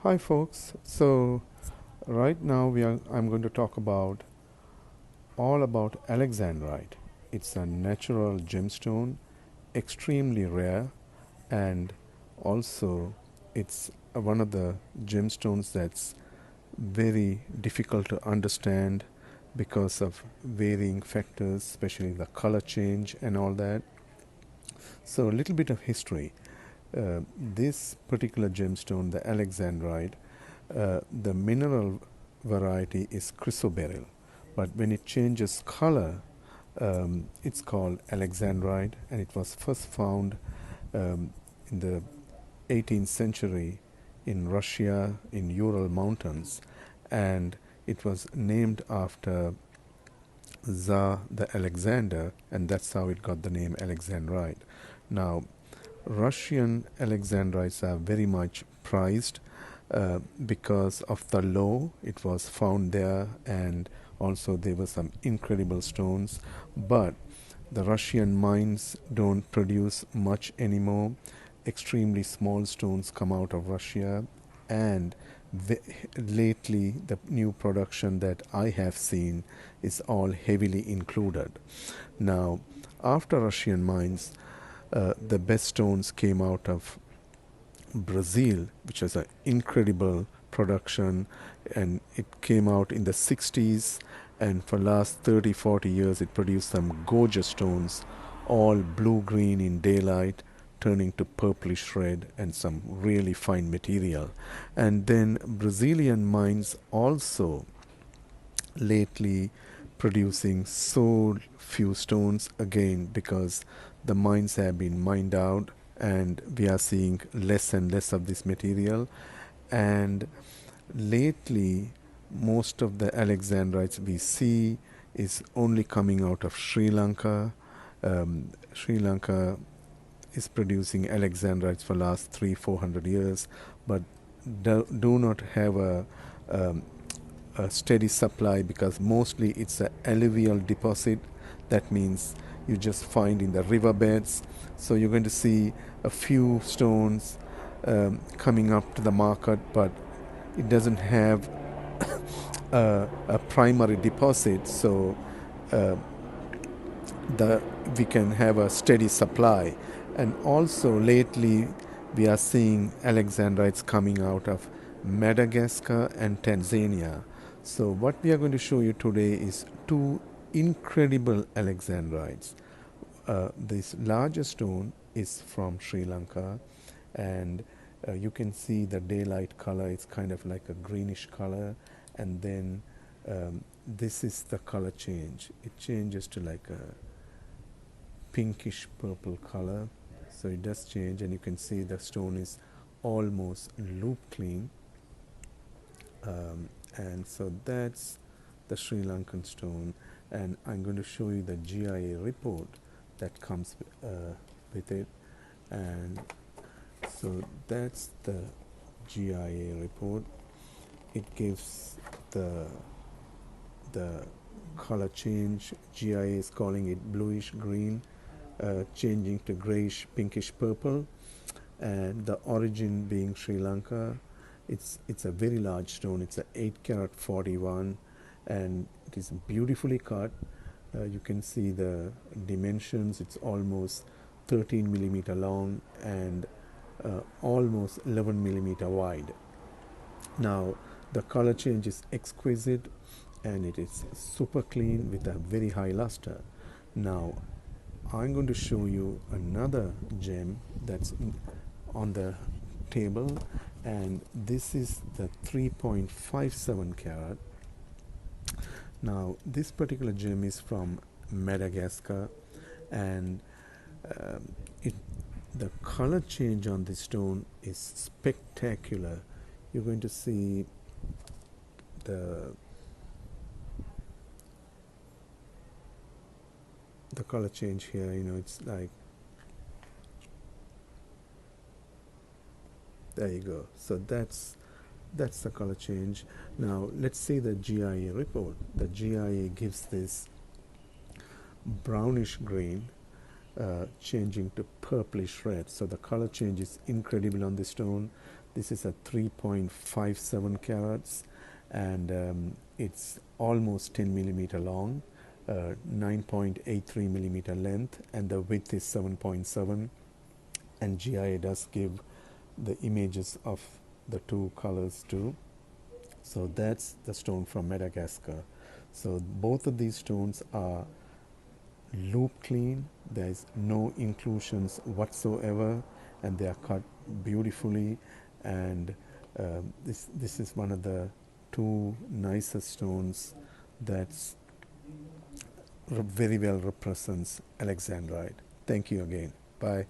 Hi folks. So right now I'm going to talk about all about Alexandrite. It's a natural gemstone, extremely rare, and also it's one of the gemstones that's very difficult to understand because of varying factors, especially the color change and all that. So a little bit of history. This particular gemstone, the Alexandrite, the mineral variety is chrysoberyl, but when it changes color, it's called Alexandrite, and it was first found in the 18th century in Russia, in Ural Mountains, and it was named after Tsar the Alexander, and that's how it got the name Alexandrite. Now, Russian Alexandrites are very much prized because of the law. It was found there, and also there were some incredible stones. But the Russian mines don't produce much anymore. Extremely small stones come out of Russia, and lately the new production that I have seen is all heavily included. Now, after Russian mines, the best stones came out of Brazil, which was an incredible production, and it came out in the 60s, and for last 30 40 years it produced some gorgeous stones, all blue green in daylight, turning to purplish red, and some really fine material. And then Brazilian mines also lately producing so few stones again because the mines have been mined out, and we are seeing less and less of this material. And lately most of the Alexandrites we see is only coming out of Sri Lanka. Sri Lanka is producing Alexandrites for last 300-400 years, but do not have um, a steady supply because mostly it's a alluvial deposit. That means you just find in the riverbeds. So you're going to see a few stones coming up to the market, but it doesn't have a primary deposit. So uh, the we can have a steady supply. And also lately we are seeing Alexandrites coming out of Madagascar and Tanzania. So what we are going to show you today is two incredible Alexandrites. This larger stone is from Sri Lanka, and you can see the daylight color. It's kind of like a greenish color, and then this is the color change. It changes to like a pinkish purple color. So it does change, and you can see the stone is almost loop clean. And so that's the Sri Lankan stone, and I'm going to show you the GIA report that comes with it. And so that's the GIA report. It gives the color change. GIA is calling it bluish green, changing to grayish pinkish purple, and the origin being Sri Lanka. It's a very large stone. It's a 8 carat 41, and it is beautifully cut. You can see the dimensions. It's almost 13 millimeter long and almost 11 millimeter wide. Now the color change is exquisite, and it is super clean with a very high luster. Now I'm going to show you another gem that's on the table, and this is the 3.57 carat. Now this particular gem is from Madagascar, and it the color change on this stone is spectacular. You're going to see the color change here. It's like, there you go. So that's the color change. Now let's see the GIA report. The GIA gives this brownish green, changing to purplish red. So the color change is incredible on this stone. This is a 3.57 carats, and it's almost 10 millimeter long, 9.83 millimeter length, and the width is 7.7. And GIA does give the images of the two colors too. So that's the stone from Madagascar. So both of these stones are loop clean. There is no inclusions whatsoever, and they are cut beautifully. And this is one of the two nicest stones that's very well represents Alexandrite. Thank you again. Bye.